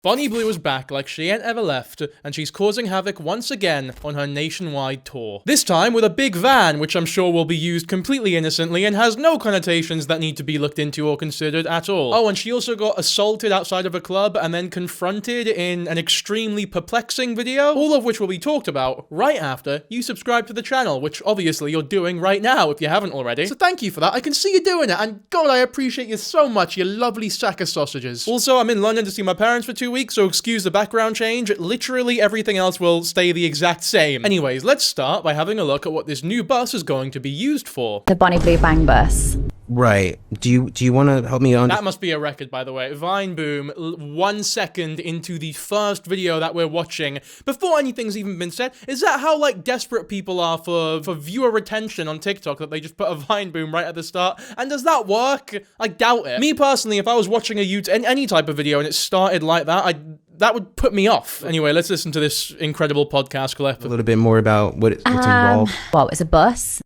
Bonnie Blue is back like she ain't ever left, and she's causing havoc once again on her nationwide tour. This time with a big van, which I'm sure will be used completely innocently and has no connotations that need to be looked into or considered at all. Oh, and she also got assaulted outside of a club and then confronted in an extremely perplexing video, all of which will be talked about right after you subscribe to the channel, which obviously you're doing right now if you haven't already. So thank you for that. I can see you doing it, and God, I appreciate you so much, you lovely sack of sausages. Also, I'm in London to see my parents for 2 weeks, so excuse the background change. Literally everything else will stay the exact same. Anyways, let's start by having a look at what this new bus is going to be used for. The Bonnie Blue Bang Bus. Right. Do you want to help me on? That must be a record, by the way. Vine Boom, 1 second into the first video that we're watching, before anything's even been said. Is that how, like, desperate people are for viewer retention on TikTok, that they just put a Vine Boom right at the start? And does that work? I doubt it. Me, personally, if I was watching any type of video and it started like that, that would put me off. Anyway, let's listen to this incredible podcast clip. A little bit more about what's involved. Well, it's a bus.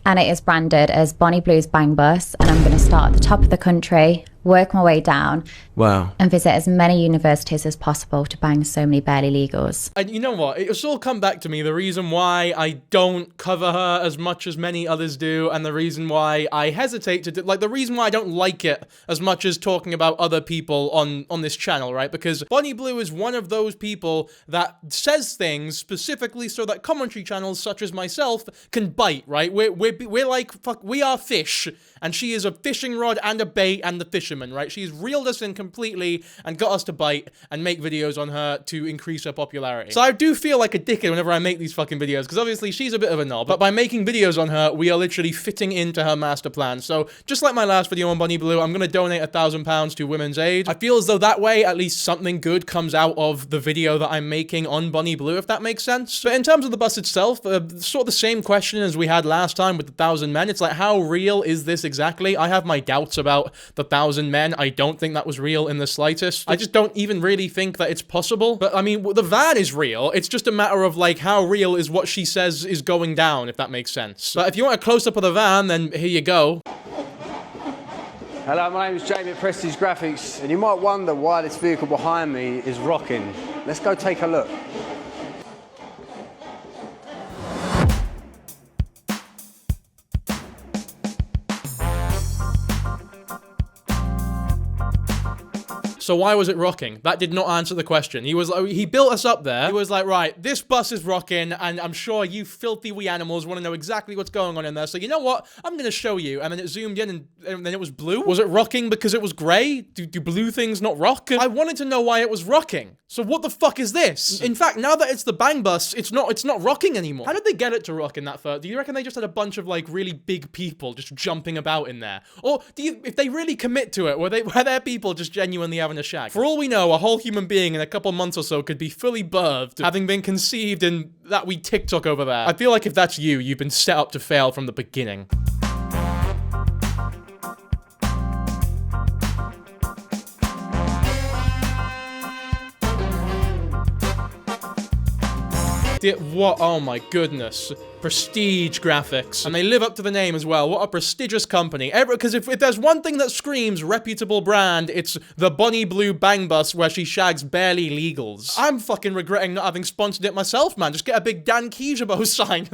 And it is branded as Bonnie Blue's Bang Bus, and I'm going to start at the top of the country, work my way down, wow, and visit as many universities as possible to bang so many barely legals. And you know what? It's all come back to me, the reason why I don't cover her as much as many others do, and the reason why I hesitate to do, like, the reason why I don't like it as much as talking about other people on this channel, right? Because Bonnie Blue is one of those people that says things specifically so that commentary channels such as myself can bite, right? We're like, fuck, we are fish, and she is a fishing rod and a bait and the fisherman, right? She's reeled us in completely and got us to bite and make videos on her to increase her popularity. So I do feel like a dickhead whenever I make these fucking videos, because obviously she's a bit of a knob, but by making videos on her, we are literally fitting into her master plan. So just like my last video on Bonnie Blue, I'm gonna donate £1,000 to Women's Aid. I feel as though that way, at least something good comes out of the video that I'm making on Bonnie Blue, if that makes sense. But in terms of the bus itself, sort of the same question as we had last time with the 1,000 men. It's like, how real is this exactly? I have my doubts about the 1,000 men. I don't think that was real in the slightest. I just don't even really think that it's possible. But I mean, the van is real. It's just a matter of, like, how real is what she says is going down, if that makes sense. But if you want a close-up of the van, then here you go. Hello, my name is Jamie at Prestige Graphics, and you might wonder why this vehicle behind me is rocking. Let's go take a look. So why was it rocking? That did not answer the question. He built us up there. He was like, right, this bus is rocking, and I'm sure you filthy wee animals want to know exactly what's going on in there. So you know what? I'm going to show you. And then it zoomed in, and then it was blue. Was it rocking because it was gray? Do blue things not rock? I wanted to know why it was rocking. So what the fuck is this? In fact, now that it's the Bang Bus, it's not rocking anymore. How did they get it to rock in that first? Do you reckon they just had a bunch of, like, really big people just jumping about in there? Or if they really commit to it, were there people just genuinely having a shag? For all we know, a whole human being in a couple months or so could be fully birthed, having been conceived in that wee TikTok over there. I feel like if that's you, you've been set up to fail from the beginning. What? Oh my goodness. Prestige Graphics. And they live up to the name as well. What a prestigious company. Because if there's one thing that screams reputable brand, it's the Bonnie Blue Bang Bus where she shags barely legals. I'm fucking regretting not having sponsored it myself, man. Just get a big Dankyjabo sign.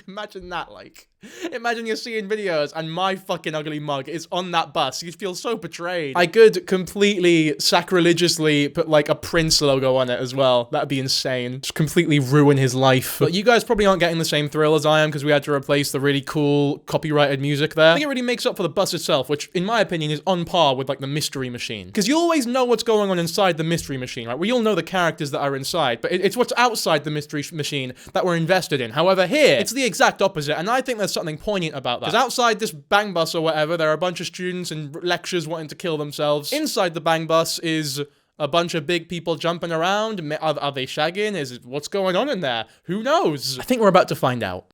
Imagine that, like. Imagine you're seeing videos and my fucking ugly mug is on that bus. You'd feel so betrayed. I could completely sacrilegiously put, like, a Prince logo on it as well. That'd be insane. Just completely ruin his life. But you guys probably aren't getting the same thrill as I am, because we had to replace the really cool copyrighted music there. I think it really makes up for the bus itself, which in my opinion is on par with, like, the Mystery Machine. Because you always know what's going on inside the Mystery Machine, right? We all know the characters that are inside, but it's what's outside the Mystery Machine that we're invested in. However, here, it's the exact opposite, and I think there's something poignant about that. Because outside this Bang Bus or whatever, there are a bunch of students and lecturers wanting to kill themselves. Inside the Bang Bus is a bunch of big people jumping around. Are they shagging? What's going on in there? Who knows? I think we're about to find out.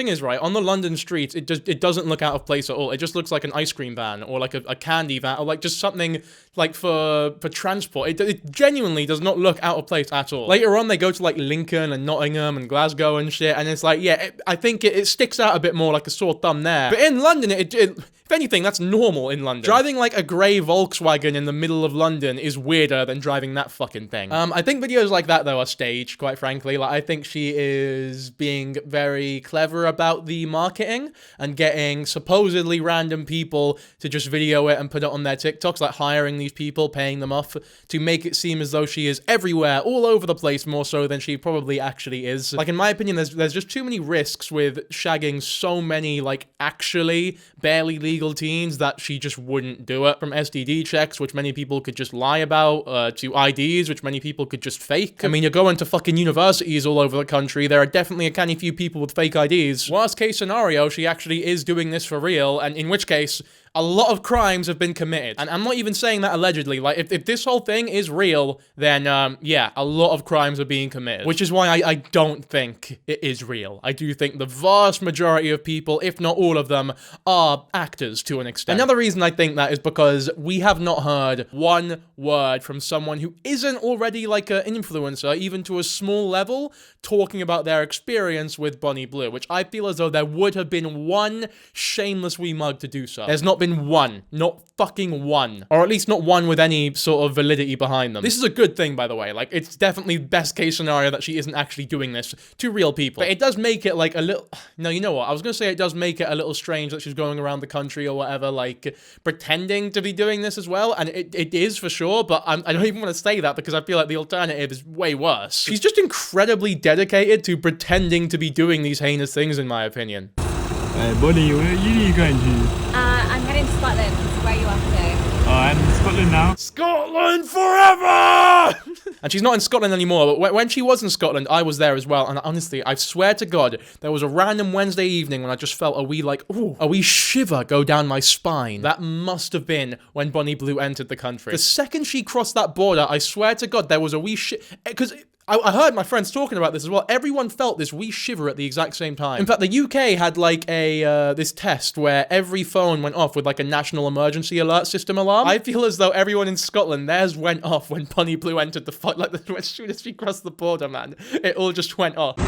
thing is, right, on the London streets, it doesn't look out of place at all. It just looks like an ice cream van or like a candy van or like just something like for transport. It genuinely does not look out of place at all. Later on, they go to like Lincoln and Nottingham and Glasgow and shit, and it's like, yeah, I think it sticks out a bit more like a sore thumb there. But in London, if anything, that's normal in London. Driving like a grey Volkswagen in the middle of London is weirder than driving that fucking thing. I think videos like that, though, are staged, quite frankly. Like, I think she is being very clever about the marketing and getting supposedly random people to just video it and put it on their TikToks, like hiring these people, paying them off to make it seem as though she is everywhere, all over the place, more so than she probably actually is. Like, in my opinion, there's just too many risks with shagging so many, like, actually barely legal teens that she just wouldn't do it. From STD checks, which many people could just lie about, to IDs, which many people could just fake. I mean, you're going to fucking universities all over the country. There are definitely a canny few people with fake IDs. Worst case scenario, she actually is doing this for real, and in which case, a lot of crimes have been committed. And I'm not even saying that allegedly. Like, if this whole thing is real, then, yeah, a lot of crimes are being committed. Which is why I don't think it is real. I do think the vast majority of people, if not all of them, are actors to an extent. Another reason I think that is because we have not heard one word from someone who isn't already, like, an influencer, even to a small level, talking about their experience with Bonnie Blue, which I feel as though there would have been one shameless wee mug to do so. There's not been one. Not fucking one. Or at least not one with any sort of validity behind them. This is a good thing, by the way. Like, it's definitely best case scenario that she isn't actually doing this to real people. But it does make it, like, a little... No, you know what? I was gonna say it does make it a little strange that she's going around the country or whatever, like, pretending to be doing this as well. And it is for sure, but I don't even want to say that because I feel like the alternative is way worse. She's just incredibly dedicated to pretending to be doing these heinous things, in my opinion. Bonnie, where are you going to? I'm heading to Scotland. Where are you off to? Oh, I'm in Scotland now. Scotland forever! And she's not in Scotland anymore, but when she was in Scotland, I was there as well. And honestly, I swear to God, there was a random Wednesday evening when I just felt a wee, like, ooh, a wee shiver go down my spine. That must have been when Bonnie Blue entered the country. The second she crossed that border, I swear to God, there was a wee because I heard my friends talking about this as well. Everyone felt this wee shiver at the exact same time. In fact, the UK had like this test where every phone went off with like a national emergency alert system alarm. I feel as though everyone in Scotland, theirs went off when Bonnie Blue entered the fight. Like as soon as she crossed the border, man, it all just went off.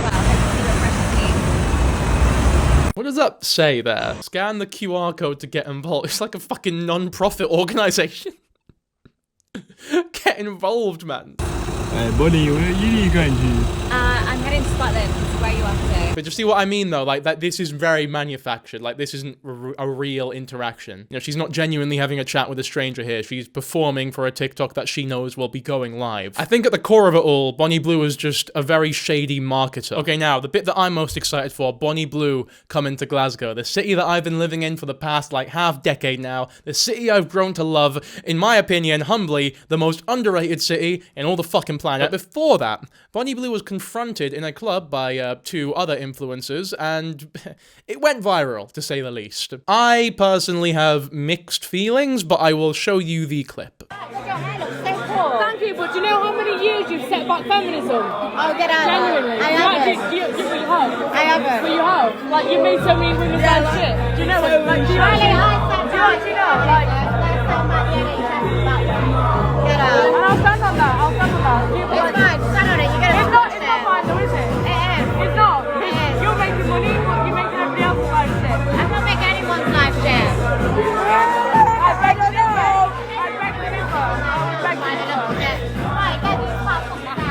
What does that say there? Scan the QR code to get involved. It's like a fucking non-profit organization. Get involved, man. Bonnie, where are you going to? I'm heading to Scotland. Where are you off to? But you see what I mean, though? Like, that this is very manufactured. Like, this isn't a real interaction. You know, she's not genuinely having a chat with a stranger here. She's performing for a TikTok that she knows will be going live. I think at the core of it all, Bonnie Blue is just a very shady marketer. Okay, now, the bit that I'm most excited for, Bonnie Blue coming to Glasgow, the city that I've been living in for the past, like, half-decade now, the city I've grown to love, in my opinion, humbly, the most underrated city in all the fucking planet. But before that, Bonnie Blue was confronted in a club by two other influencers, and it went viral, to say the least. I personally have mixed feelings, but I will show you the clip. Thank you, but do you know how many years you've set back feminism? Oh, get out. Genuinely. I haven't. But you have. I haven't. But you have. Like, you made so many women say shit. Do you know what? Like, do you Riley, know? I Do you know? Like, get out. and I'll stand on that. I'll stand on that. It's fine. Stand on it. You get it. It's not fine though, is it? It is. It's not. It is. You're making money, but you're making everybody else's life shit. I'm not making anyone's life share. I beg to differ. I beg to differ. I beg to differ. Right, get this fucking down.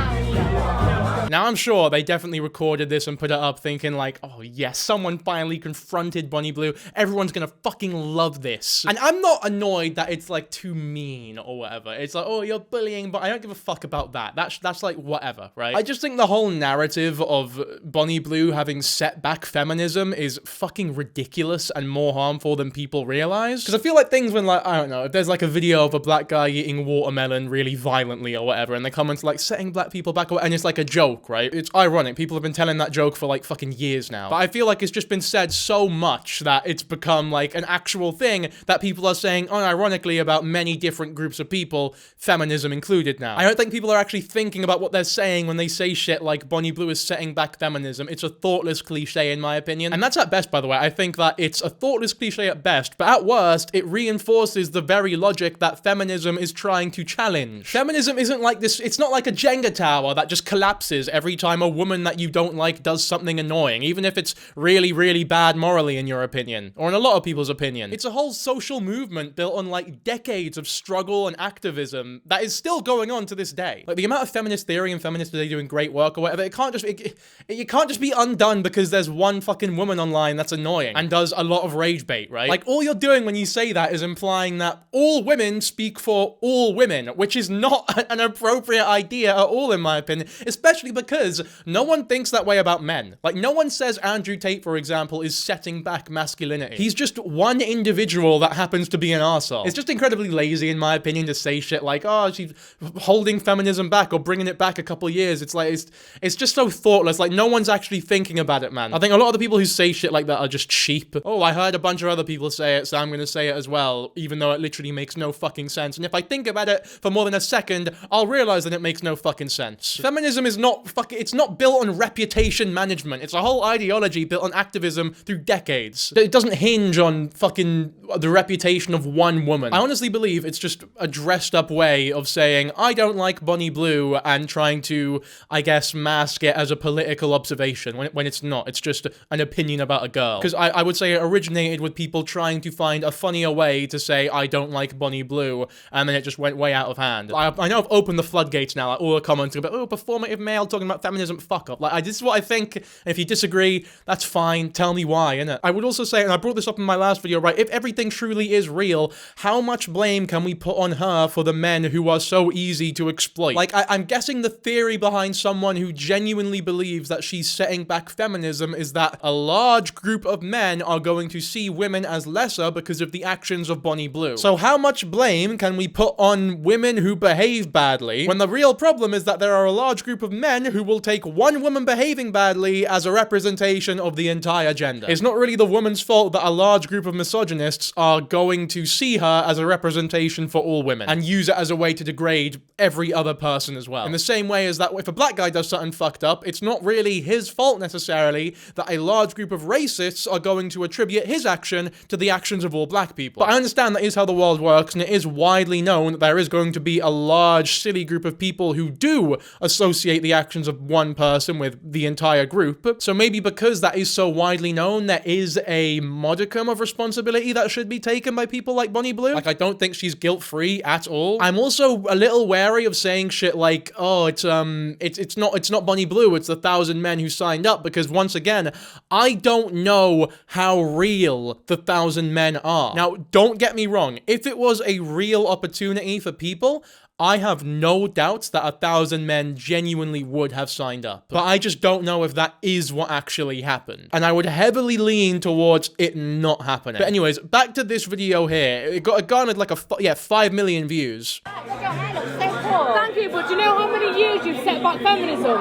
Now, I'm sure they definitely recorded this and put it up thinking like, oh yes, someone finally confronted Bonnie Blue. Everyone's gonna fucking love this. And I'm not annoyed that it's like too mean or whatever. It's like, oh, you're bullying, but I don't give a fuck about that. That's like whatever, right? I just think the whole narrative of Bonnie Blue having set back feminism is fucking ridiculous and more harmful than people realize. Because I feel like things when like, I don't know, if there's like a video of a black guy eating watermelon really violently or whatever, and they come into like setting black people back, and it's like a joke. joke, right? It's ironic. People have been telling that joke for like fucking years now. But I feel like it's just been said so much that it's become like an actual thing that people are saying unironically about many different groups of people, feminism included now. I don't think people are actually thinking about what they're saying when they say shit like Bonnie Blue is setting back feminism. It's a thoughtless cliche in my opinion. And that's at best, by the way. I think that it's a thoughtless cliche at best, but at worst, it reinforces the very logic that feminism is trying to challenge. Feminism isn't like this, it's not like a Jenga tower that just collapses every time a woman that you don't like does something annoying, even if it's really, really bad morally in your opinion, or in a lot of people's opinion. It's a whole social movement built on like decades of struggle and activism that is still going on to this day. Like the amount of feminist theory and feminists today doing great work or whatever, it can't just be undone because there's one fucking woman online that's annoying and does a lot of rage bait, right? Like all you're doing when you say that is implying that all women speak for all women, which is not an appropriate idea at all in my opinion, especially because no one thinks that way about men. Like no one says Andrew Tate, for example, is setting back masculinity. He's just one individual that happens to be an arsehole. It's just incredibly lazy in my opinion to say shit like, oh, she's holding feminism back or bringing it back a couple years. It's like, it's just so thoughtless. Like no one's actually thinking about it, man. I think a lot of the people who say shit like that are just cheap. Oh, I heard a bunch of other people say it, so I'm gonna say it as well, even though it literally makes no fucking sense. And if I think about it for more than a second, I'll realize that it makes no fucking sense. Feminism is not it's not built on reputation management. It's a whole ideology built on activism through decades. It doesn't hinge on fucking the reputation of one woman. I honestly believe it's just a dressed up way of saying, I don't like Bonnie Blue, and trying to, I guess, mask it as a political observation when it's not. It's just an opinion about a girl. Because I would say it originated with people trying to find a funnier way to say, I don't like Bonnie Blue, and then it just went way out of hand. I know I've opened the floodgates now, like all the comments about, oh, performative male talking about feminism, fuck up. Like, this is what I think, and if you disagree, that's fine, tell me why, innit? I would also say, and I brought this up in my last video, right, if everything truly is real, how much blame can we put on her for the men who are so easy to exploit? Like, I'm guessing the theory behind someone who genuinely believes that she's setting back feminism is that a large group of men are going to see women as lesser because of the actions of Bonnie Blue. So how much blame can we put on women who behave badly when the real problem is that there are a large group of men who will take one woman behaving badly as a representation of the entire gender? It's not really the woman's fault that a large group of misogynists are going to see her as a representation for all women and use it as a way to degrade every other person as well. In the same way as that if a black guy does something fucked up, it's not really his fault necessarily that a large group of racists are going to attribute his action to the actions of all black people. But I understand that is how the world works, and it is widely known that there is going to be a large, silly group of people who do associate the actions of one person with the entire group. So maybe because that is so widely known, there is a modicum of responsibility that should be taken by people like Bonnie Blue. Like, I don't think she's guilt-free at all. I'm also a little wary of saying shit like, oh, it's not Bonnie Blue, it's the 1,000 men who signed up, because once again, I don't know how real the 1,000 men are. Now, don't get me wrong, if it was a real opportunity for people, I have no doubts that 1,000 men genuinely would have signed up. But I just don't know if that is what actually happened. And I would heavily lean towards it not happening. But anyways, back to this video here. It garnered like 5 million views. Thank you, but do you know how many years you've set back feminism?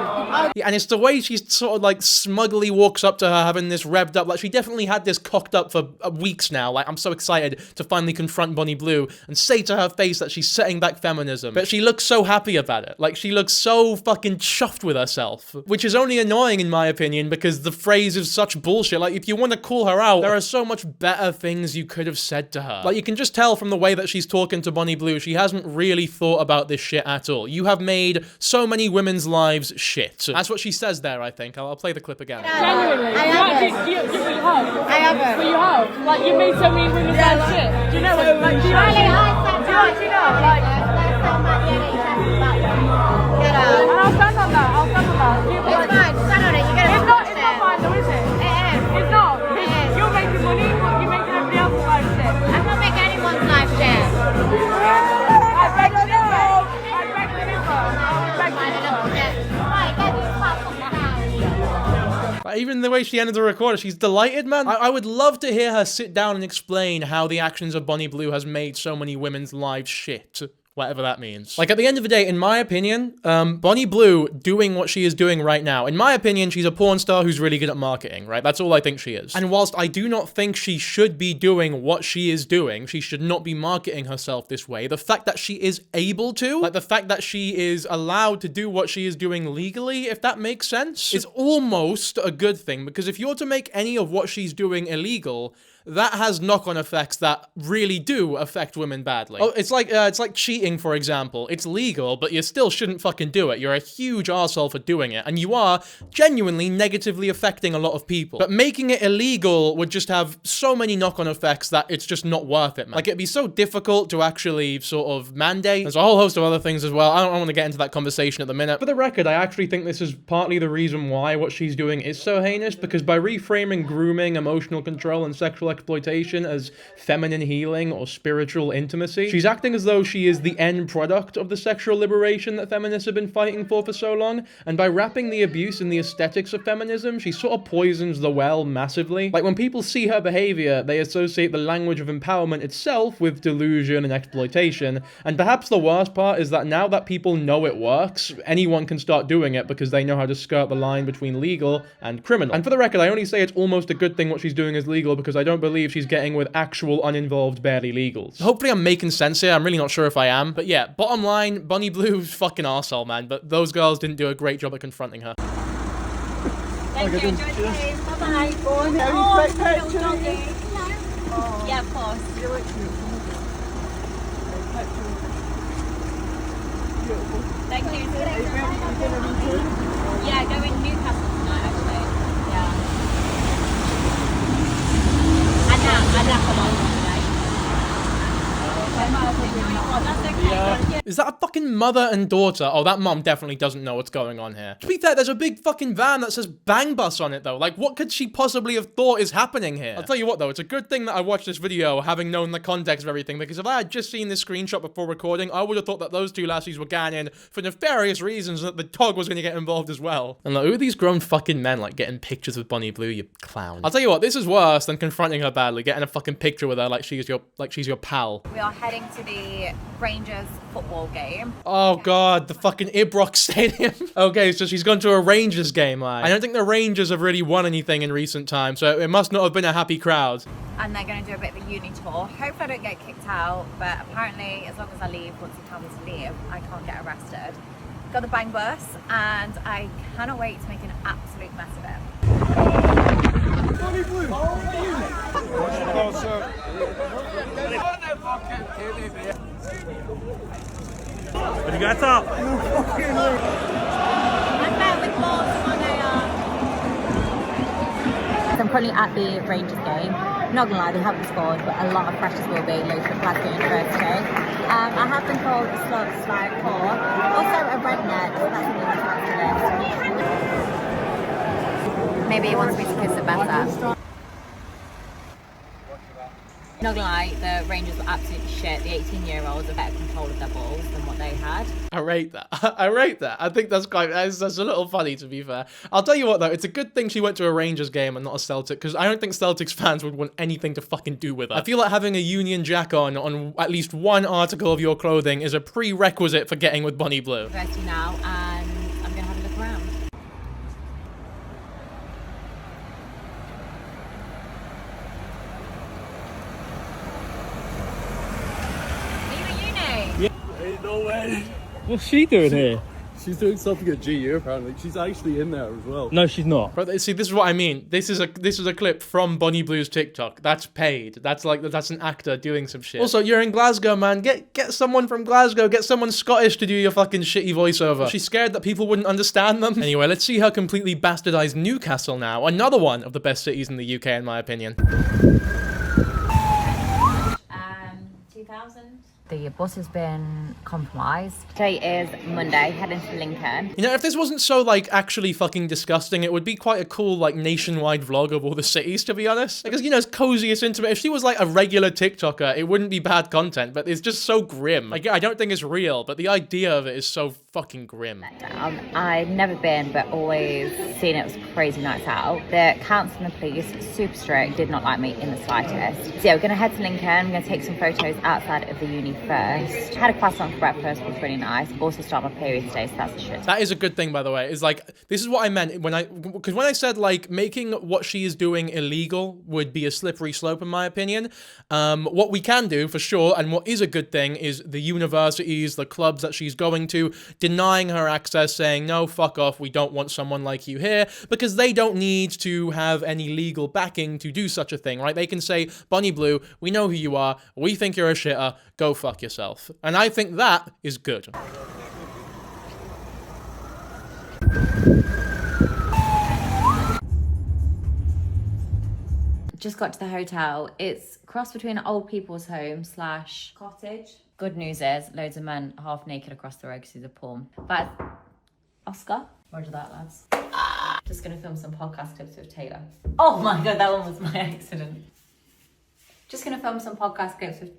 Yeah, and it's the way she sort of like smugly walks up to her having this revved up. Like, she definitely had this cocked up for weeks now. Like, I'm so excited to finally confront Bonnie Blue and say to her face that she's setting back feminism. But she looks so happy about it. Like, she looks so fucking chuffed with herself. Which is only annoying in my opinion, because the phrase is such bullshit. Like, if you want to call her out, there are so much better things you could have said to her. Like, you can just tell from the way that she's talking to Bonnie Blue, she hasn't really thought about this shit at all. You have made so many women's lives shit. That's what she says there, I think. I'll play the clip again. Genuinely. I haven't. You have. I haven't. But you have. Like, you made so many women's lives shit. Do you know what? Like, do you Riley, actually know? Like, Get out. and I'll stand on that. I'll stand on that. It's fine. Stand on it. You gotta It's not fine though, is it? It is. It's not. It is. You're making money, but you're making everybody else's life shit. I'm not making anyone's life shit. I beg to differ. I beg to differ. I beg to differ. Right, get this fucking down. Even the way she ended the recorder, she's delighted, man. I would love to hear her sit down and explain how the actions of Bonnie Blue has made so many women's lives shit. Whatever that means. Like, at the end of the day, in my opinion, Bonnie Blue doing what she is doing right now, in my opinion, she's a porn star who's really good at marketing, right? That's all I think she is. And whilst I do not think she should be doing what she is doing, she should not be marketing herself this way, the fact that she is able to, like the fact that she is allowed to do what she is doing legally, if that makes sense, is almost a good thing, because if you're to make any of what she's doing illegal, that has knock-on effects that really do affect women badly. Oh, it's like cheating, for example. It's legal, but you still shouldn't fucking do it. You're a huge arsehole for doing it, and you are genuinely negatively affecting a lot of people. But making it illegal would just have so many knock-on effects that it's just not worth it, man. Like, it'd be so difficult to actually sort of mandate. There's a whole host of other things as well. I don't want to get into that conversation at the minute. For the record, I actually think this is partly the reason why what she's doing is so heinous, because by reframing grooming, emotional control, and sexual exploitation as feminine healing or spiritual intimacy, she's acting as though she is the end product of the sexual liberation that feminists have been fighting for so long, and by wrapping the abuse in the aesthetics of feminism, she sort of poisons the well massively. Like, when people see her behavior, they associate the language of empowerment itself with delusion and exploitation, and perhaps the worst part is that now that people know it works, anyone can start doing it because they know how to skirt the line between legal and criminal. And for the record, I only say it's almost a good thing what she's doing is legal because I don't believe she's getting with actual uninvolved barely legals. Hopefully I'm making sense here. I'm really not sure if I am. But yeah, bottom line, Bonnie Blue's fucking arsehole, man. But those girls didn't do a great job at confronting her. Thank you. Enjoy the game. Bye-bye. Oh, little doggy. Oh. Yeah, of course. Thank you. Yeah, go in Newcastle tonight, actually. Yeah. And now come on today. That's okay. Is that a fucking mother and daughter? Oh, that mom definitely doesn't know what's going on here. To be fair, there's a big fucking van that says Bang Bus on it, though. Like, what could she possibly have thought is happening here? I'll tell you what, though, it's a good thing that I watched this video having known the context of everything, because if I had just seen this screenshot before recording, I would have thought that those two lassies were going in for nefarious reasons and that the dog was going to get involved as well. And like, who are these grown fucking men, like, getting pictures with Bonnie Blue, you clown? I'll tell you what, this is worse than confronting her badly, getting a fucking picture with her like she's your pal. We are heading to the Rangers football game. Oh god, the fucking Ibrox Stadium. Okay, so she's gone to a Rangers game, like. I don't think the Rangers have really won anything in recent times, so it must not have been a happy crowd. And they're going to do a bit of a uni tour. Hopefully I don't get kicked out, but apparently as long as I leave, once they tell me to leave, I can't get arrested. Got the Bang Bus, and I cannot wait to make an absolute mess of it. Bonnie Blue! What you got top? I met with Morse on I'm currently at the Rangers game. Not gonna lie, they haven't scored, but a lot of pressures will be local at Glasgow University. I have been called a slide poor, also a redneck, so that's really nice. Maybe he wants me to kiss it better. Not gonna lie, the Rangers were absolutely shit. The 18-year-olds have better control of their balls than what they had. I rate that. I rate that. I think that's a little funny, to be fair. I'll tell you what, though, it's a good thing she went to a Rangers game and not a Celtic, because I don't think Celtics fans would want anything to fucking do with her. I feel like having a Union Jack on at least one article of your clothing is a prerequisite for getting with Bonnie Blue. I'm ready now, and I'm gonna have a look around. No way. What's she doing here? She's doing something at GU apparently. She's actually in there as well. No, she's not. But see, this is what I mean. This is a clip from Bonnie Blue's TikTok. That's paid. That's an actor doing some shit. Also, you're in Glasgow, man. Get someone from Glasgow. Get someone Scottish to do your fucking shitty voiceover. She's scared that people wouldn't understand them. Anyway, let's see her completely bastardized Newcastle now. Another one of the best cities in the UK, in my opinion. 2000. The bus has been compromised. Today is Monday, heading to Lincoln. You know, if this wasn't so, like, actually fucking disgusting, it would be quite a cool, like, nationwide vlog of all the cities, to be honest. Because, you know, it's coziest, intimate. If she was, like, a regular TikToker, it wouldn't be bad content, but it's just so grim. Like, I don't think it's real, but the idea of it is so fucking grim. I've never been, but always seen it was crazy nights out. The council and the police, super strict, did not like me in the slightest. So yeah, we're gonna head to Lincoln. We're gonna take some photos outside of the uni first. Had a croissant for breakfast, was really nice. Also start my period today, so that's the shit. That is a good thing, by the way. Is like, this is what I meant because when I said like making what she is doing illegal would be a slippery slope in my opinion. What we can do for sure, and what is a good thing, is the universities, the clubs that she's going to, denying her access, saying, no, fuck off, we don't want someone like you here, because they don't need to have any legal backing to do such a thing, right? They can say, Bonnie Blue, we know who you are, we think you're a shitter, go fuck yourself. And I think that is good. Just got to the hotel. It's cross between an old people's home / cottage. Good news is, loads of men half naked across the road because he's a porn. But Oscar, roger that, lads. Just gonna film some podcast clips with Taylor. Oh my god, that one was my accident. Just gonna film some podcast clips with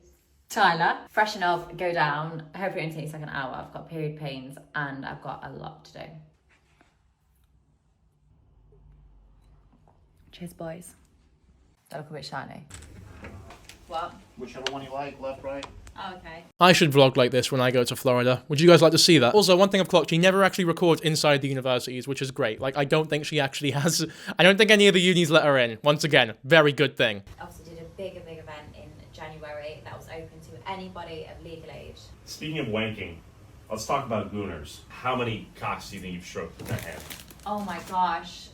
Tyler. Freshen up, go down. Hopefully it only takes like an hour. I've got period pains and I've got a lot to do. Cheers, boys. They look a bit shiny. What? Whichever one you like, left, right. Oh, okay. I should vlog like this when I go to Florida. Would you guys like to see that? Also, one thing I've clocked, she never actually records inside the universities, which is great. Like, I don't think she actually has... I don't think any of the unis let her in. Once again, very good thing. Obviously did a big event in January that was open to anybody of legal age. Speaking of wanking, let's talk about gooners. How many cocks do you think you've stroked with that hand? Oh my gosh.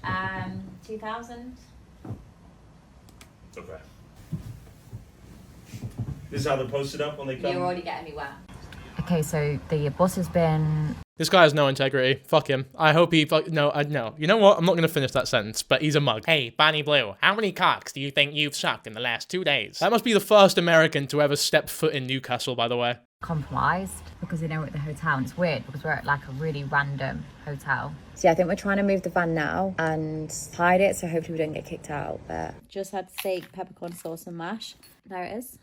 2,000? Okay. This is how they're posted up when they come? You're already getting me wet. Okay, so the bus has been... This guy has no integrity. Fuck him. I hope he... No. You know what? I'm not going to finish that sentence, but he's a mug. Hey, Bonnie Blue, how many cocks do you think you've sucked in the last 2 days? That must be the first American to ever step foot in Newcastle, by the way. Compromised because they know we're at the hotel, and it's weird because we're at like a really random hotel. So yeah, I think we're trying to move the van now and hide it, so hopefully we don't get kicked out. But just had steak, peppercorn sauce and mash. There it is.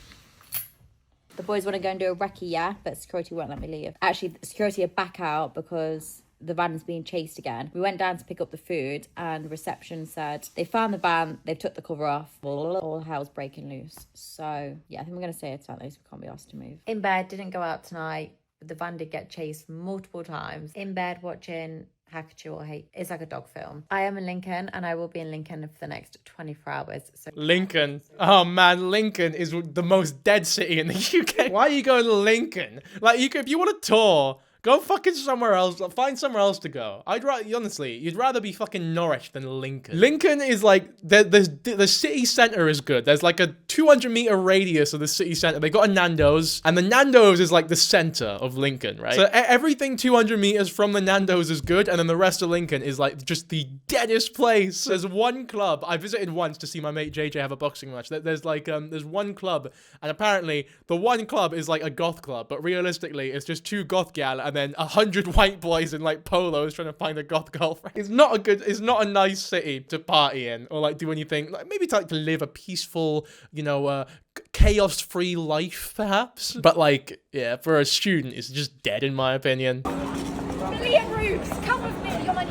The boys want to go and do a recce, yeah, but security won't let me leave. Actually, security are back out because the van is being chased again. We went down to pick up the food and reception said they found the van, they've took the cover off, all hell's breaking loose. So yeah, I think we're going to stay here tonight, we can't be asked to move. In bed, didn't go out tonight, but the van did get chased multiple times. In bed watching Hackatoo or Hate. It's like a dog film. I am in Lincoln and I will be in Lincoln for the next 24 hours. So Lincoln. Oh man, Lincoln is the most dead city in the UK. Why are you going to Lincoln? Like, if you want to tour, go fucking somewhere else. Find somewhere else to go. I'd rather, honestly, you'd rather be fucking Norwich than Lincoln. Lincoln is like, the city center is good. There's like a 200-meter radius of the city center. They got a Nando's, and the Nando's is like the center of Lincoln, right? So everything 200 meters from the Nando's is good, and then the rest of Lincoln is like just the deadest place. There's one club I visited once to see my mate JJ have a boxing match. There's like, there's one club, and apparently the one club is like a goth club, but realistically, it's just 2 goth gal and then 100 white boys in like polos trying to find a goth girlfriend. It's not a nice city to party in or like do anything. Like maybe to live a peaceful, you know, chaos-free life perhaps. But like, yeah, for a student, it's just dead in my opinion. Million roofs, come with me. You're my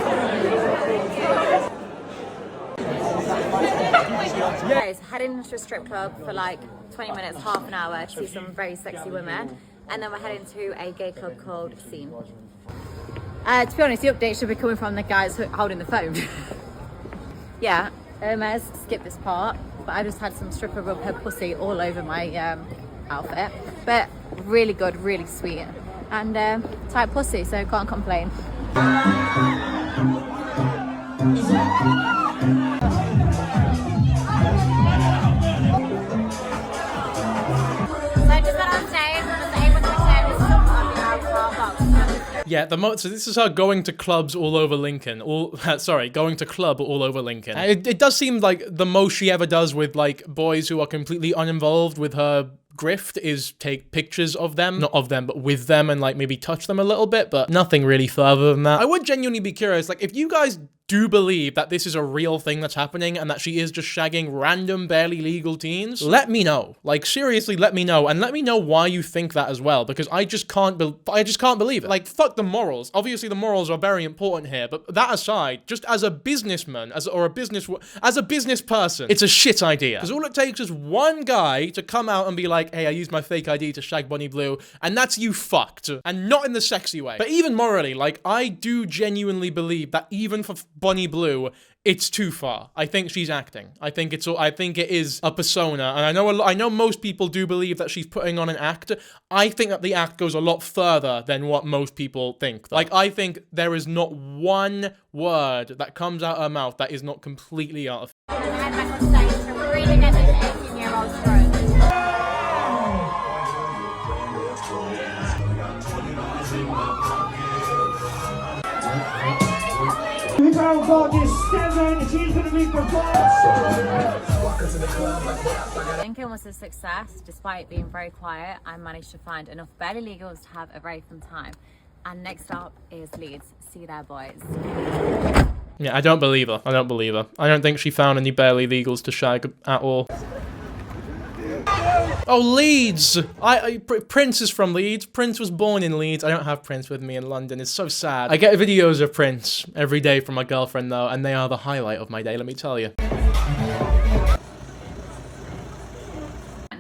Guys, heading to a strip club for like 20 minutes, half an hour to see some very sexy women. And then we're heading to a gay club called Scene. To be honest, the update should be coming from the guys holding the phone. Yeah, Hermes, skip this part. But I just had some stripper rub her pussy all over my outfit. But really good, really sweet. And tight pussy, so can't complain. Yeah, so this is her going to clubs all over Lincoln. Going to club all over Lincoln. It does seem like the most she ever does with like boys who are completely uninvolved with her grift is take pictures of them, not of them, but with them, and like maybe touch them a little bit, but nothing really further than that. I would genuinely be curious, like if you guys do believe that this is a real thing that's happening and that she is just shagging random, barely legal teens, let me know. Like, seriously, let me know. And let me know why you think that as well, because I just can't believe it. Like, fuck the morals. Obviously, the morals are very important here, but that aside, just as a businessman, as a business person, it's a shit idea. Because all it takes is one guy to come out and be like, hey, I used my fake ID to shag Bonnie Blue, and that's you fucked. And not in the sexy way. But even morally, like, I do genuinely believe that even for Bonnie Blue, it's too far. I think she's acting. I think it is a persona, and I know most people do believe that she's putting on an act. I think that the act goes a lot further than what most people think. Like, I think there is not one word that comes out of her mouth that is not completely out of. Lincoln was a success. Despite being very quiet, I managed to find enough barely legals to have a very fun time. And next up is Leeds. See there, boys. Yeah, I don't believe her. I don't think she found any barely legals to shag at all. Oh, Leeds! Prince is from Leeds. Prince was born in Leeds. I don't have Prince with me in London. It's so sad. I get videos of Prince every day from my girlfriend, though, and they are the highlight of my day, let me tell you.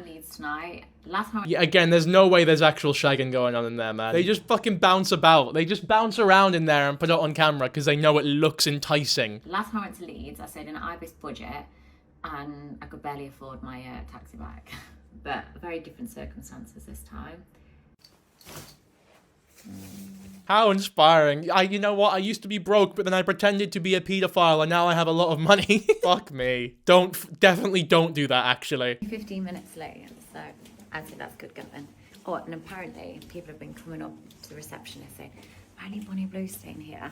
Leeds tonight. Last time. Yeah, again, there's no way there's actual shagging going on in there, man. They just fucking bounce about. They just bounce around in there and put it on camera because they know it looks enticing. Last time I went to Leeds, I stayed in an Ibis budget, and I could barely afford my taxi back. But very different circumstances this time. How inspiring. You know what? I used to be broke, but then I pretended to be a pedophile, and now I have a lot of money. Fuck me. Definitely don't do that, actually. 15 minutes late, so I'd say that's good going. Oh, and apparently people have been coming up to the receptionist saying, I need Bonnie Blue staying here.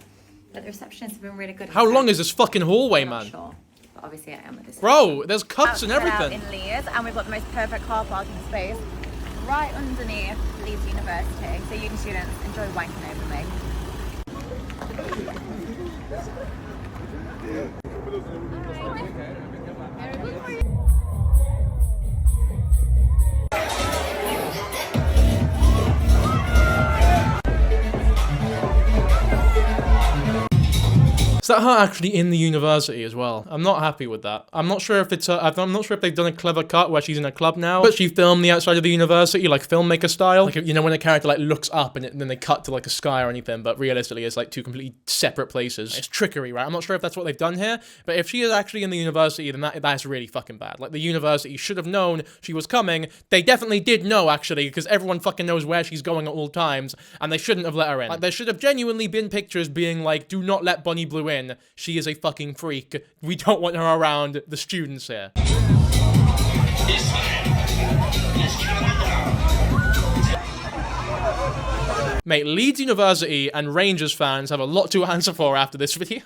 But the receptionists have been really good. How long is this fucking hallway, man? Sure. But obviously I am at this. Bro, there's cups and everything. In Leeds, and we've got the most perfect car parking space right underneath Leeds University. So uni students enjoy wanking over me. Is that her actually in the university as well? I'm not happy with that. I'm not sure if it's her. I'm not sure if they've done a clever cut where she's in a club now, but she filmed the outside of the university, like filmmaker style. Like, you know, when a character like looks up and then they cut to like a sky or anything, but realistically it's like two completely separate places. It's trickery, right? I'm not sure if that's what they've done here, but if she is actually in the university, then that's really fucking bad. Like, the university should have known she was coming. They definitely did know, actually, because everyone fucking knows where she's going at all times, and they shouldn't have let her in. Like, there should have genuinely been pictures being like, do not let Bonnie Blue in. She is a fucking freak. We don't want her around the students here. Mate, Leeds University and Rangers fans have a lot to answer for after this video.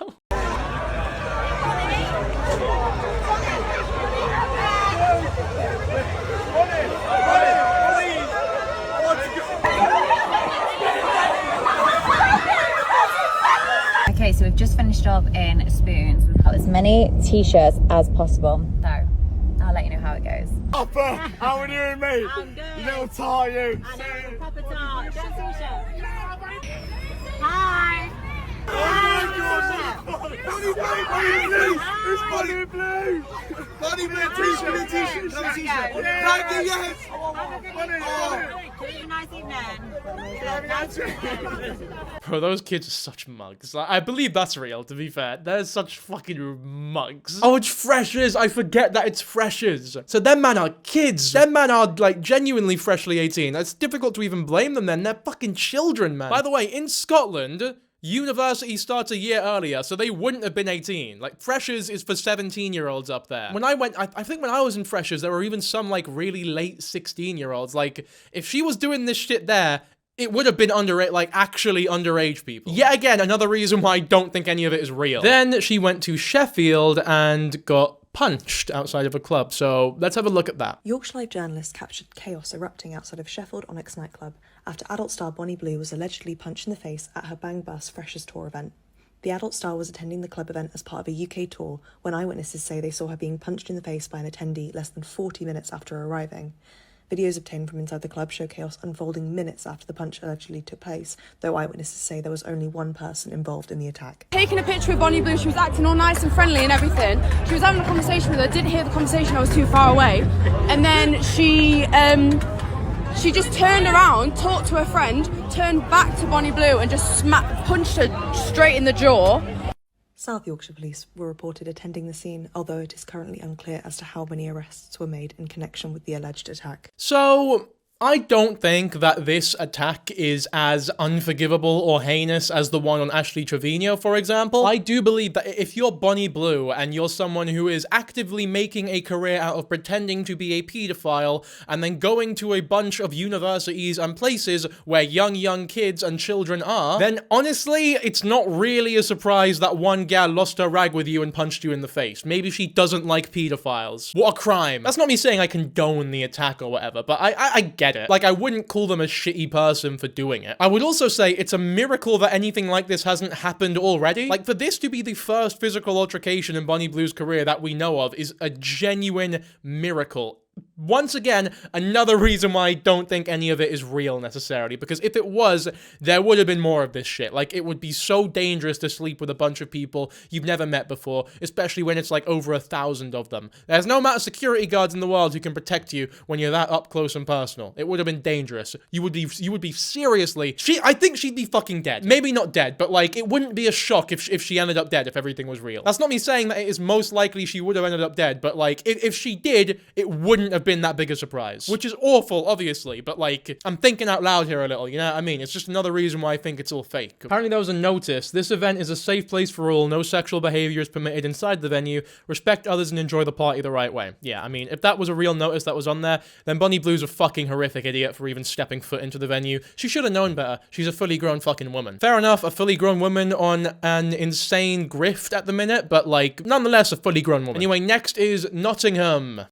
Okay, so we've just finished up in Spoons. We've got as many t-shirts as possible. So, I'll let you know how it goes. Upper, how are you doing, mate? I'm good. You little tar, you. I know, proper tart. Get a t-shirt. Hi. Bonnie Blue! It's Bonnie Blue! Bonnie Blue t-shirt! T-shirt! Thank you, yes! Have a good evening. Have a nice evening. Bro, those kids are such mugs. I believe that's real, to be fair. They're such fucking mugs. Oh, it's freshers. I forget that it's freshers. So them man are kids. Them man are, like, genuinely freshly 18. It's difficult to even blame them then. They're fucking children, man. By the way, in Scotland, university starts a year earlier, so they wouldn't have been 18. Like, freshers is for 17-year-olds up there. When I went, I think when I was in freshers, there were even some, like, really late 16-year-olds. Like, if she was doing this shit there, it would have been actually underage people. Yet again, another reason why I don't think any of it is real. Then she went to Sheffield and got punched outside of a club. So let's have a look at that. Yorkshire Live journalists captured chaos erupting outside of Sheffield Onyx nightclub after adult star Bonnie Blue was allegedly punched in the face at her Bang Bus Freshers Tour event. The adult star was attending the club event as part of a UK tour when eyewitnesses say they saw her being punched in the face by an attendee less than 40 minutes after arriving. Videos obtained from inside the club show chaos unfolding minutes after the punch allegedly took place, though eyewitnesses say there was only one person involved in the attack. Taking a picture with Bonnie Blue, she was acting all nice and friendly and everything. She was having a conversation with her, didn't hear the conversation, I was too far away. And then she just turned around, talked to her friend, turned back to Bonnie Blue and just punched her straight in the jaw. South Yorkshire Police were reported attending the scene, although it is currently unclear as to how many arrests were made in connection with the alleged attack. So I don't think that this attack is as unforgivable or heinous as the one on Ashley Trevino, for example. I do believe that if you're Bonnie Blue and you're someone who is actively making a career out of pretending to be a paedophile and then going to a bunch of universities and places where young kids and children are, then honestly, it's not really a surprise that one gal lost her rag with you and punched you in the face. Maybe she doesn't like pedophiles. What a crime. That's not me saying I condone the attack or whatever, but I get it. Like, I wouldn't call them a shitty person for doing it. I would also say it's a miracle that anything like this hasn't happened already. Like, for this to be the first physical altercation in Bonnie Blue's career that we know of is a genuine miracle. Once again, another reason why I don't think any of it is real necessarily, because if it was, there would have been more of this shit. Like, it would be so dangerous to sleep with a bunch of people you've never met before, especially when it's like over 1,000 of them. There's no amount of security guards in the world who can protect you when you're that up close and personal. It would have been dangerous. You would be seriously, I think she'd be fucking dead. Maybe not dead, but like, it wouldn't be a shock if she ended up dead, if everything was real. That's not me saying that it is most likely she would have ended up dead, but like, if she did, it wouldn't have been that big a surprise, which is awful, obviously, but like, I'm thinking out loud here a little, you know what I mean? It's just another reason why I think it's all fake. Apparently there was a notice: this event is a safe place for all, no sexual behavior is permitted inside the venue, respect others and enjoy the party the right way. Yeah, I mean, if that was a real notice that was on there, then Bonnie Blue's a fucking horrific idiot for even stepping foot into the venue. She should have known better. She's a fully grown fucking woman. Fair enough, a fully grown woman on an insane grift at the minute, but like, nonetheless, a fully grown woman. Anyway, next is Nottingham.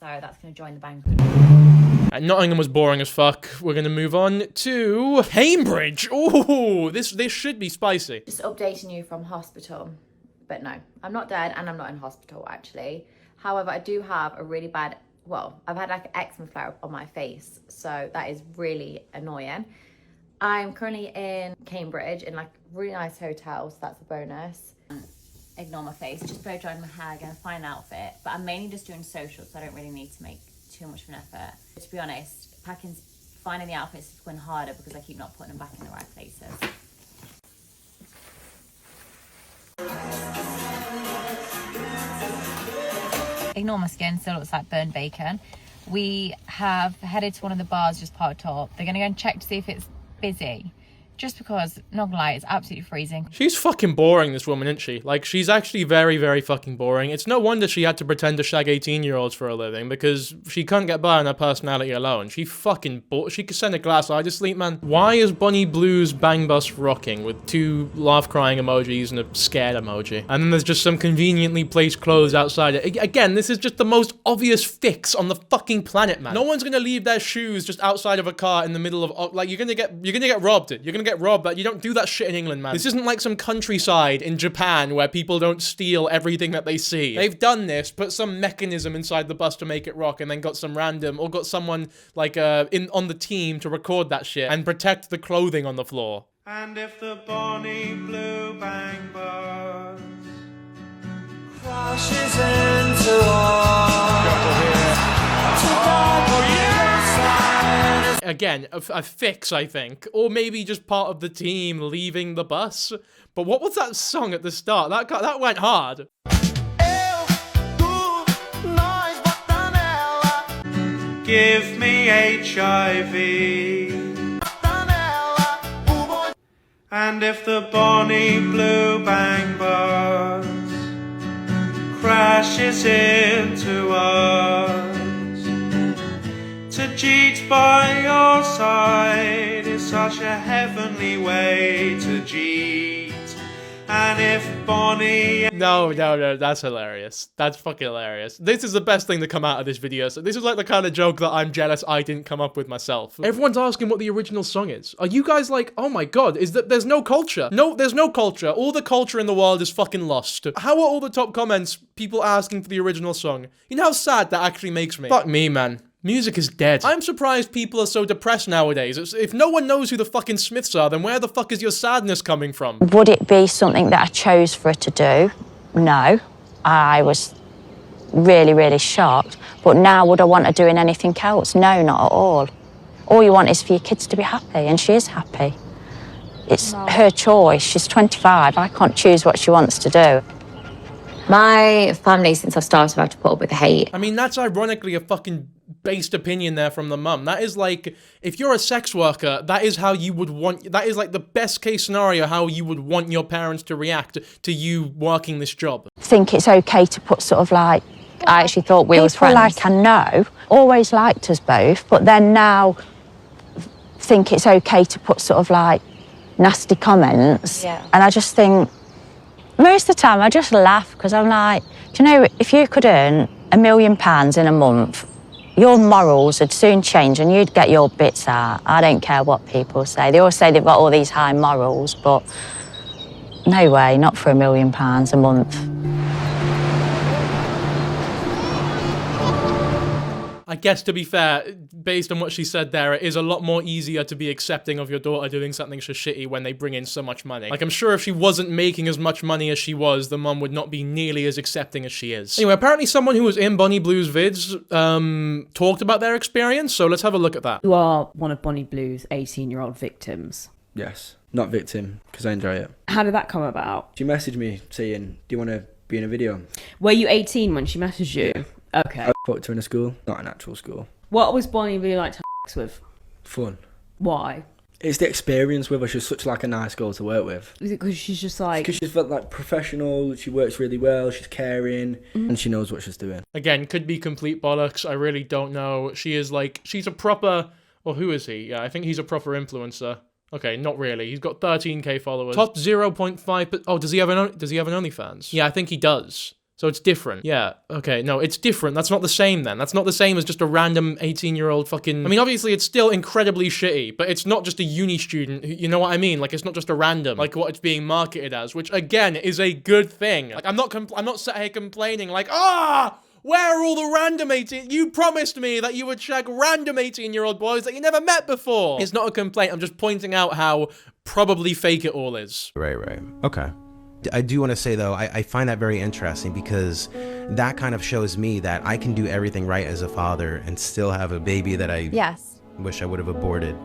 So that's going to join the bank. Nottingham was boring as fuck. We're going to move on to Cambridge. Ooh, this should be spicy. Just updating you from hospital. But no, I'm not dead and I'm not in hospital actually. However, I do have a really bad, well, I've had like an eczema flare up on my face. So that is really annoying. I'm currently in Cambridge in like a really nice hotel, so that's a bonus. Ignore my face, just blow drying my hair, gonna find an outfit. But I'm mainly just doing social, so I don't really need to make too much of an effort. But to be honest, finding the outfits is going harder because I keep not putting them back in the right places. Ignore my skin, still looks like burnt bacon. We have headed to one of the bars just parked up. They're gonna go and check to see if it's busy, just because, not gonna lie, it's absolutely freezing. She's fucking boring, this woman, isn't she? Like, she's actually very, very fucking boring. It's no wonder she had to pretend to shag 18-year-olds for a living, because she can't get by on her personality alone. She fucking she could send a glass eye to sleep, man. Why is Bonnie Blue's Bang Bus rocking with 2 laugh-crying emojis and a scared emoji? And then there's just some conveniently placed clothes outside it. Again, this is just the most obvious fix on the fucking planet, man. No one's gonna leave their shoes just outside of a car in the middle of, like, you're gonna get robbed. You're gonna get robbed, but you don't do that shit in England, man. This isn't like some countryside in Japan where people don't steal everything that they see. They've done this, put some mechanism inside the bus to make it rock, and then got someone like on the team to record that shit and protect the clothing on the floor. And if the Bonnie Blue Bang Bus crashes into Again, a fix, I think. Or maybe just part of the team leaving the bus. But what was that song at the start? That went hard. Give me HIV. And if the Bonnie Blue Bang Bus crashes into us, to cheat by your side is such a heavenly way to cheat. And if Bonnie... No, that's hilarious. That's fucking hilarious. This is the best thing to come out of this video. So this is like the kind of joke that I'm jealous I didn't come up with myself. Everyone's asking what the original song is. Are you guys like, oh my god, is that there's no culture? No, there's no culture. All the culture in the world is fucking lost. How are all the top comments people asking for the original song? You know how sad that actually makes me? Fuck me, man. Music is dead. I'm surprised people are so depressed nowadays. If no one knows who the fucking Smiths are, then where the fuck is your sadness coming from? Would it be something that I chose for her to do? No. I was really, really shocked. But now, would I want her doing anything else? No, not at all. All you want is for your kids to be happy, and she is happy. It's her choice. She's 25. I can't choose what she wants to do. My family, since I've started, have had to put up with the hate. I mean, that's ironically a fucking based opinion there from the mum. That is like, if you're a sex worker, that is how you would want, that is like the best case scenario how you would want your parents to react to you working this job. Think it's okay to put sort of like, I actually thought we were friends. Like I know, always liked us both, but then now think it's okay to put sort of like nasty comments. Yeah. And I just think, most of the time I just laugh because I'm like, do you know, if you could earn £1 million in a month, your morals would soon change and you'd get your bits out. I don't care what people say. They always say they've got all these high morals, but no way, not for £1 million a month. I guess, to be fair, based on what she said there, it is a lot more easier to be accepting of your daughter doing something so shitty when they bring in so much money. Like, I'm sure if she wasn't making as much money as she was, the mum would not be nearly as accepting as she is. Anyway, apparently someone who was in Bonnie Blue's vids talked about their experience, so let's have a look at that. You are one of Bonnie Blue's 18-year-old victims. Yes, not victim, because I enjoy it. How did that come about? She messaged me saying, do you want to be in a video? Were you 18 when she messaged you? Yeah. Okay. I fucked her in a school, not an actual school. What was Bonnie really like to have sex with? Fun. Why? It's the experience with her. She's such like a nice girl to work with. Is it because she's just like... Because she's like professional, she works really well, she's caring, and she knows what she's doing. Again, could be complete bollocks, I really don't know. She is like, she's a proper, well, who is he? Yeah, I think he's a proper influencer. Okay, not really. He's got 13k followers. Top 0.5, oh, does he have an OnlyFans? Yeah, I think he does. So it's different. Yeah, okay, no, it's different. That's not the same then. That's not the same as just a random 18-year-old fucking... I mean, obviously it's still incredibly shitty, but it's not just a uni student, you know what I mean? Like, it's not just a random, like what it's being marketed as, which again, is a good thing. Like, I'm not sat here complaining like, where are all the random 18... You promised me that you would check random 18-year-old boys that you never met before. It's not a complaint, I'm just pointing out how probably fake it all is. Right. Okay. I do want to say, though, I find that very interesting because that kind of shows me that I can do everything right as a father and still have a baby that I wish I would have aborted.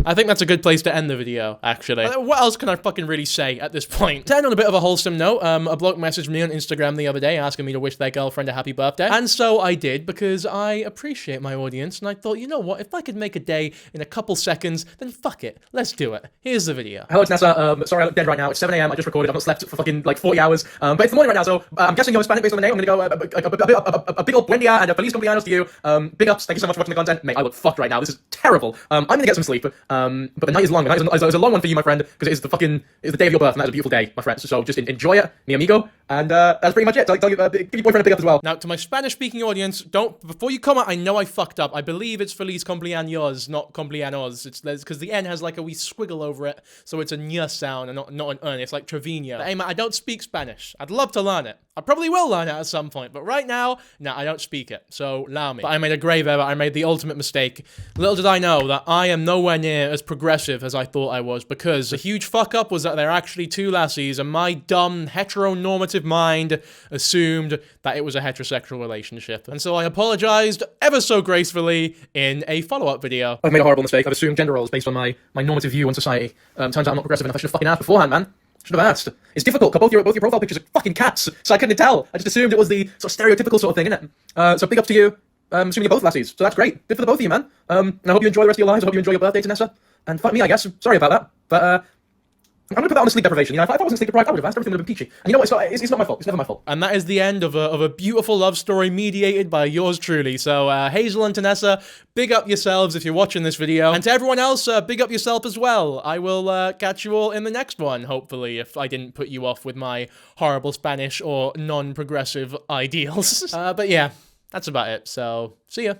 I think that's a good place to end the video, actually. What else can I fucking really say at this point? To end on a bit of a wholesome note, a bloke messaged me on Instagram the other day asking me to wish their girlfriend a happy birthday. And so I did, because I appreciate my audience, and I thought, you know what, if I could make a day in a couple seconds, then fuck it, let's do it. Here's the video. Hello, it's Nessa. Sorry I look dead right now. It's 7 AM, I just recorded, I've not slept for fucking like 40 hours. But it's the morning right now, so I'm guessing you're Hispanic based on the name. I'm gonna go a big old buen dia and a feliz cumpleaños to you. Big ups, thank you so much for watching the content. Mate, I look fucked right now, this is terrible. I'm gonna get some sleep, but the night is long. The night is a long one for you, my friend, because it's the day of your birth, and that's a beautiful day, my friends. So just enjoy it, mi amigo, and that's pretty much it. Give your boyfriend a big up as well. Now, to my Spanish-speaking audience, before you comment, I know I fucked up. I believe it's feliz cumpleaños, not cumpleaños. It's because the N has like a wee squiggle over it, so it's a ñ sound and not an N. It's like Trevino. But, hey, man, I don't speak Spanish. I'd love to learn it. I probably will learn it at some point, but right now, I don't speak it, so allow me. But I made a grave error. I made the ultimate mistake. Little did I know that I am nowhere near as progressive as I thought I was, because the huge fuck up was that they're actually two lassies, and my dumb heteronormative mind assumed that it was a heterosexual relationship. And so I apologized ever so gracefully in a follow-up video. I've made a horrible mistake. I've assumed gender roles based on my normative view on society. Turns out I'm not progressive enough. I should have fucking asked beforehand, man. Should have asked. It's difficult, because both your profile pictures are fucking cats, so I couldn't tell. I just assumed it was the sort of stereotypical sort of thing, innit? So big ups to you. Assuming you're both lassies, so that's great. Good for the both of you, man. And I hope you enjoy the rest of your lives. I hope you enjoy your birthday, Nessa. And fuck me, I guess. Sorry about that. But, I'm gonna put that on the sleep deprivation. You know, if I wasn't sleep deprived, I would have asked. Everything would have been peachy. And you know what? It's not my fault. It's never my fault. And that is the end of a beautiful love story mediated by yours truly. So Hazel and Tanessa, big up yourselves if you're watching this video, and to everyone else, big up yourself as well. I will catch you all in the next one, hopefully, if I didn't put you off with my horrible Spanish or non-progressive ideals. But yeah, that's about it. So see ya.